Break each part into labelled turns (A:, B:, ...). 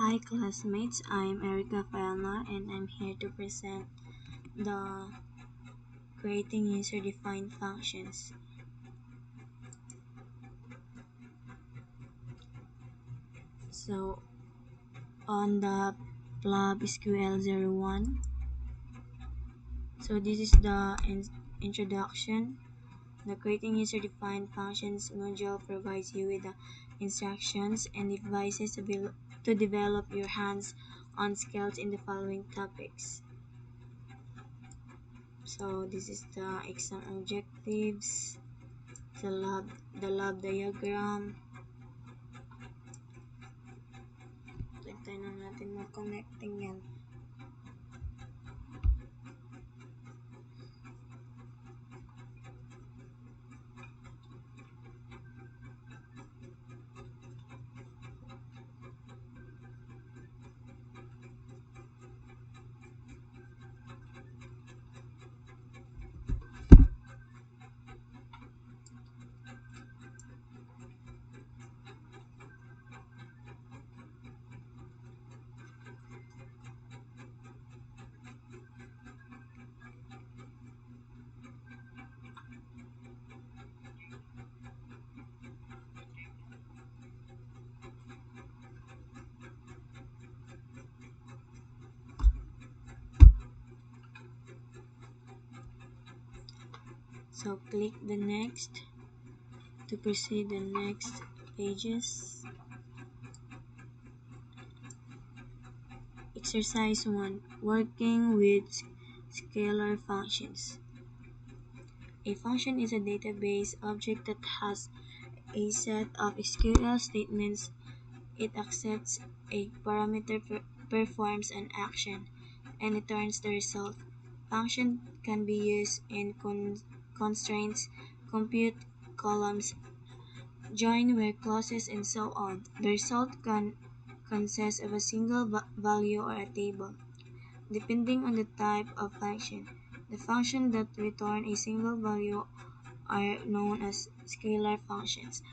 A: Hi classmates, I'm Erica Faelna and I'm here to present the creating user-defined functions. So on the plab SQL01, so this is the introduction. The creating user-defined functions module provides you with the instructions and devices to develop your hands-on skills in the following topics. So this is the exam objectives, the lab diagram. Hintayin na natin mag-connecting yan. So click the next to proceed the next pages. Exercise 1. Working with scalar functions. A function is a database object that has a set of SQL statements. It accepts a parameter, performs an action, and returns the result. Function can be used in constraints, compute, columns, join where clauses, and so on. The result can consist of a single value or a table, depending on the type of function. The functions that return a single value are known as scalar functions.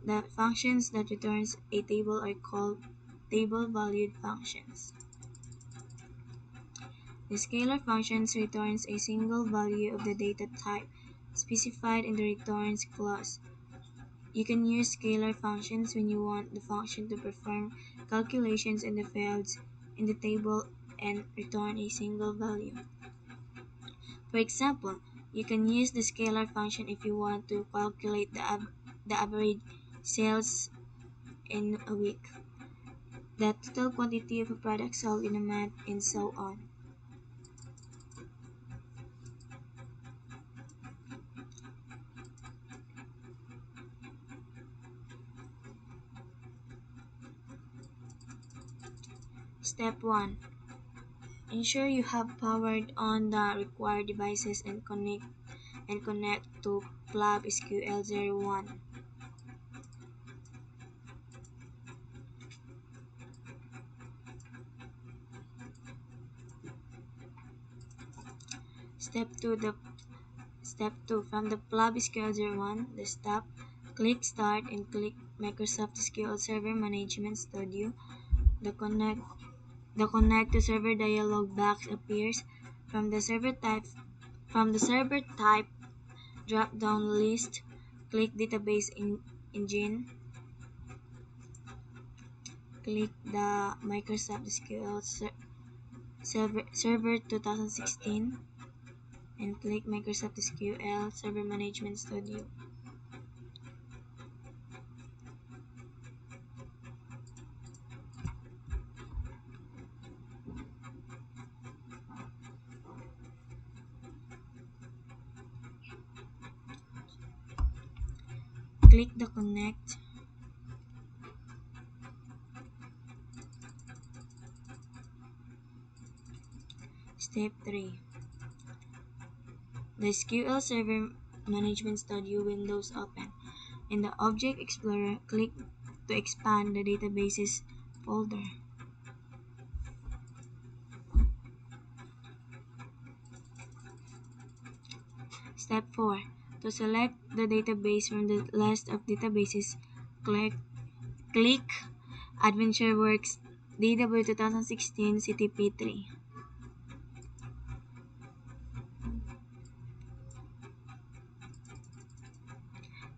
A: The functions that returns a table are called table-valued functions. The scalar functions returns a single value of the data type specified in the returns clause. You can use scalar functions when you want the function to perform calculations in the fields in the table and return a single value. For example, you can use the scalar function if you want to calculate the average sales in a week, the total quantity of a product sold in a month, and so on. Step 1. Ensure you have powered on the required devices and connect to plab SQL01. Step 2. From the plab SQL01 desktop, click Start and click Microsoft SQL Server Management Studio. The Connect to Server dialog box appears. From the server type drop-down list, click Database Engine. Click the Microsoft SQL Server 2016 and click Microsoft SQL Server Management Studio. Click the Connect. Step 3. The SQL Server Management Studio windows open. In the Object Explorer, click to expand the Databases folder. Step 4. To select the database from the list of databases, click AdventureWorks DW 2016 CTP3.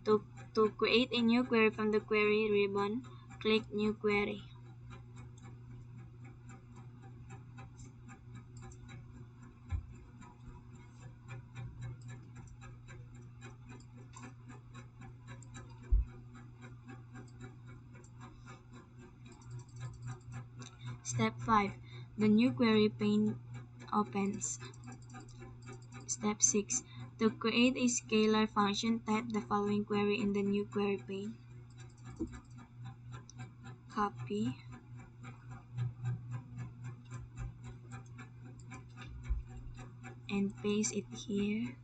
A: To, to create a new query from the query ribbon, click New Query. Step 5. The new query pane opens. Step 6. To create a scalar function, type the following query in the new query pane. Copy. And paste it here.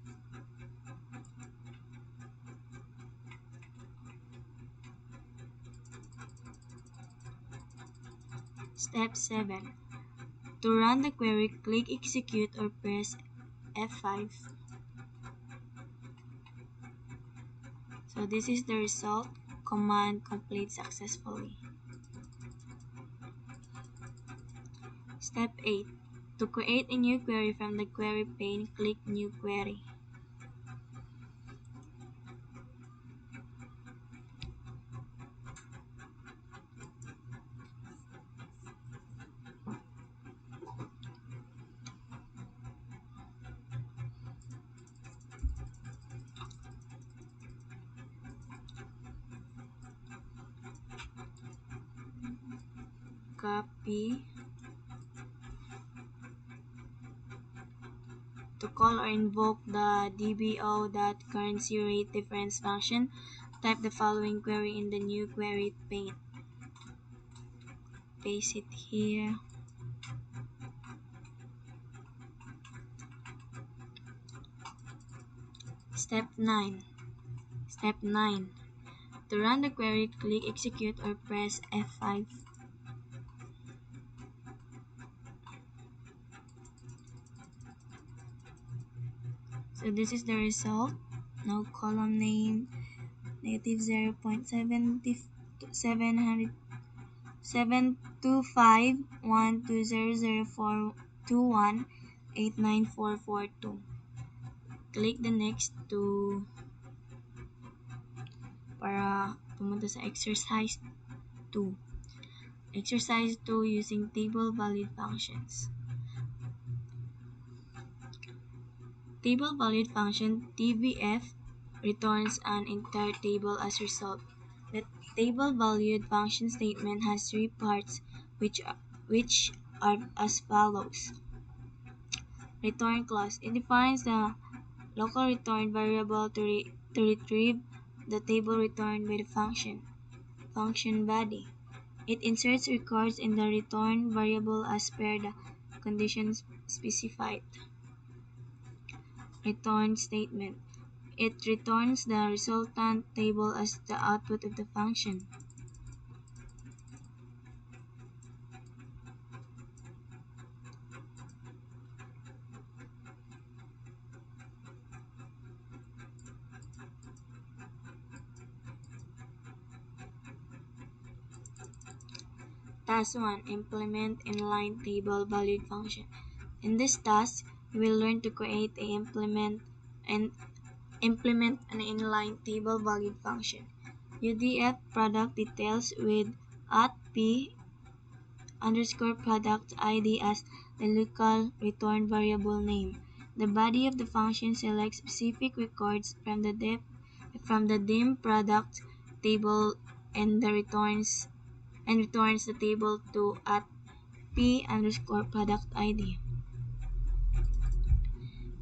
A: Step 7. To run the query, click Execute or press F5. So this is the result. Command complete successfully. Step 8. To create a new query from the query pane, click New Query. Copy. To call or invoke the DBO.currency rate difference function, type the following query in the new query pane. Paste it here. Step 9. Step 9. To run the query, click Execute or press F5. So this is the result. No column name, negative 0.725120041894442. Click the next to para pumunta sa exercise 2. Exercise 2 using table valued functions. Table valued function TVF returns an entire table as result. The table valued function statement has three parts which are as follows. Return clause. It defines the local return variable to retrieve the table returned by the function body. It inserts records in the return variable as per the conditions specified. Return statement. It returns the resultant table as the output of the function. Task 1. Implement inline table valued function. In this task, you will learn to create and implement an inline table valued function. UDF product details with @p underscore product ID as the local return variable name. The body of the function selects specific records from the dim product table and returns the table to @p underscore product ID.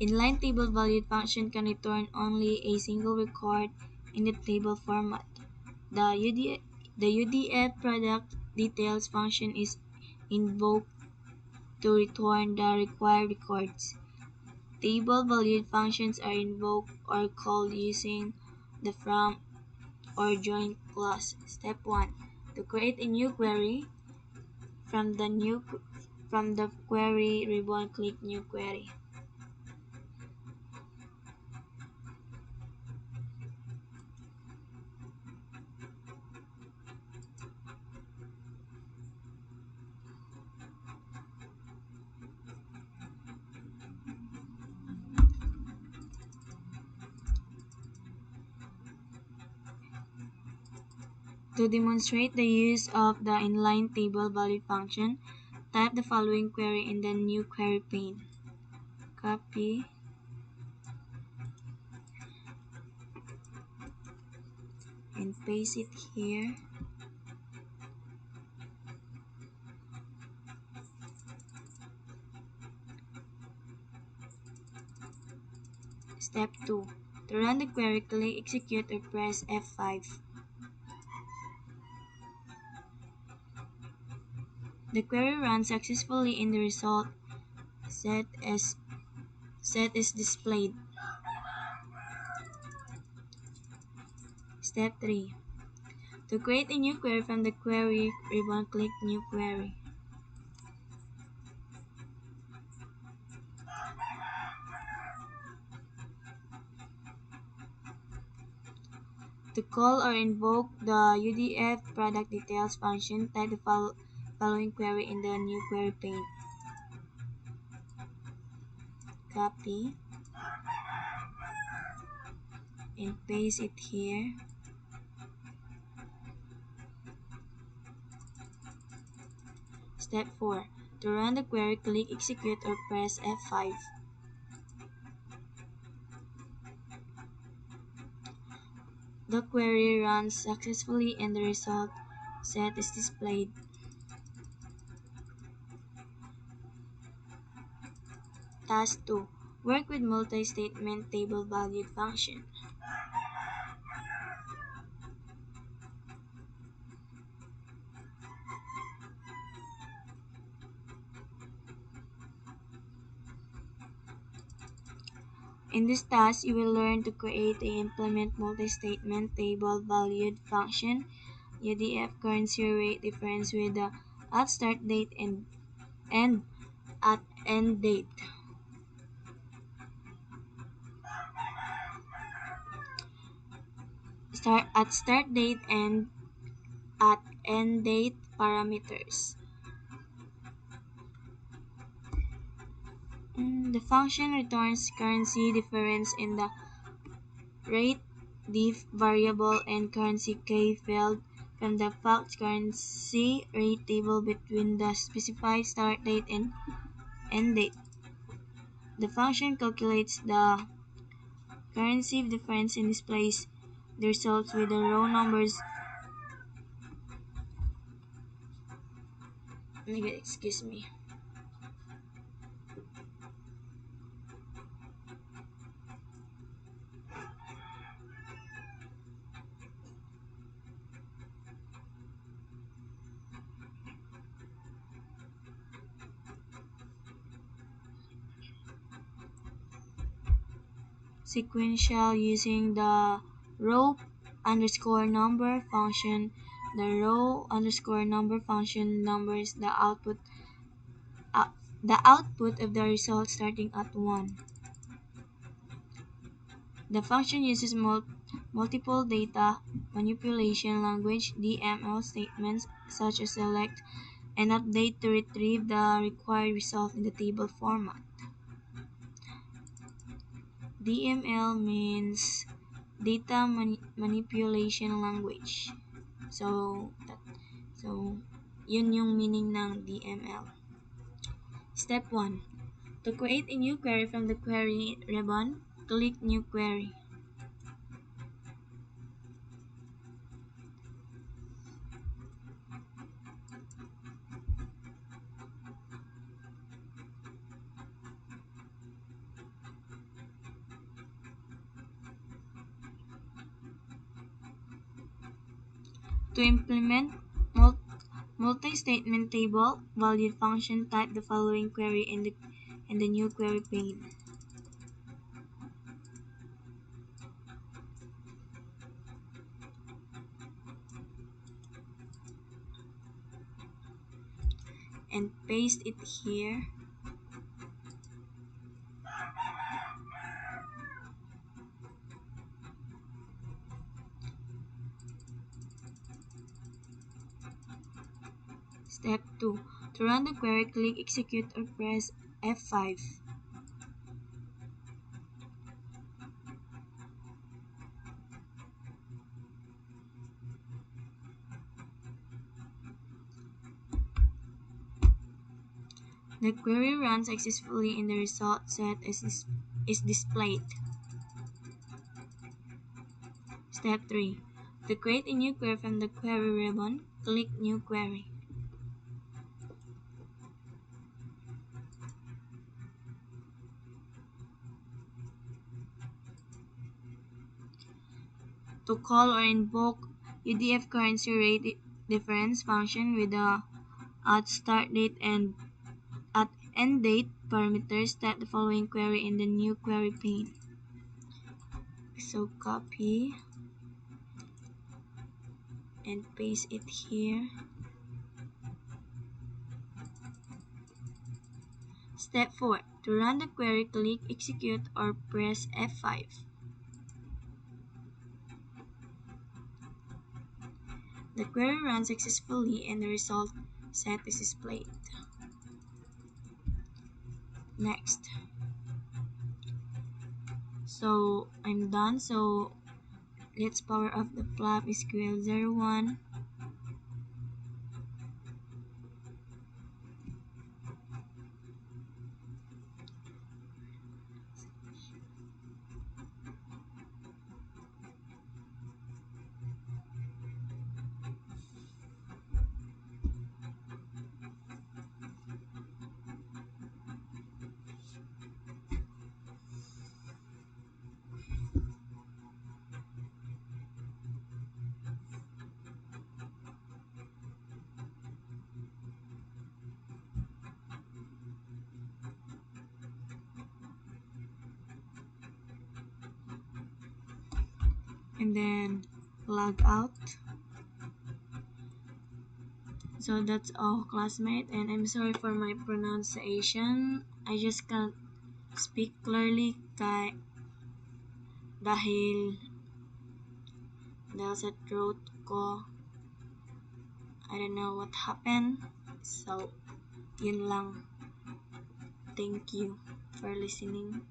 A: Inline table valued function can return only a single record in the table format. The UDF product details function is invoked to return the required records. Table valued functions are invoked or called using the from or join clause. Step 1. To create a new query, from the query ribbon, click New Query. To demonstrate the use of the inline table valued function, type the following query in the new query pane. Copy and paste it here. Step 2. To run the query, click execute or press F5. The query runs successfully and the result set is displayed. Step 3. To create a new query from the query ribbon, click New Query. To call or invoke the UDF product details function, type the following query in the new query pane. Copy and paste it here. Step 4. To run the query, click execute or press F5. The query runs successfully and the result set is displayed. Task 2. Work with multi-statement table valued function. In this task, you will learn to create and implement multi-statement table valued function, UDF currency rate difference with the at start date and at end date. Start date and at end date parameters. The function returns currency difference in the rate diff variable and currency k field from the fact currency rate table between the specified start date and end date. The function calculates the currency difference and displays the results with the row numbers. Excuse me. Sequential using the row underscore number function. The row underscore number function numbers uh, the output of the result starting at 1. The function uses multiple data manipulation language DML statements such as select and update to retrieve the required result in the table format. DML means data manipulation language. So yun yung meaning ng DML. Step 1. To create a new query from the query ribbon, click New Query. To implement multi-statement table valued function, type the following query in the new query pane. And paste it here. Step 2. To run the query, click execute or press F5. The query runs successfully and the result set is displayed. Step 3. To create a new query from the query ribbon, click New Query. To call or invoke UDF currency rate difference function with the at start date and at end date parameters, type the following query in the new query pane. So copy and paste it here. Step 4. To run the query, click Execute or press F5. The query runs successfully and the result set is displayed. Next. So I'm done. So let's power off the flap SQL01. And then log out. So that's all, classmate, and I'm sorry for my pronunciation. I just can't speak clearly dahil sa throat ko. I don't know what happened. So, yun lang. Thank you for listening.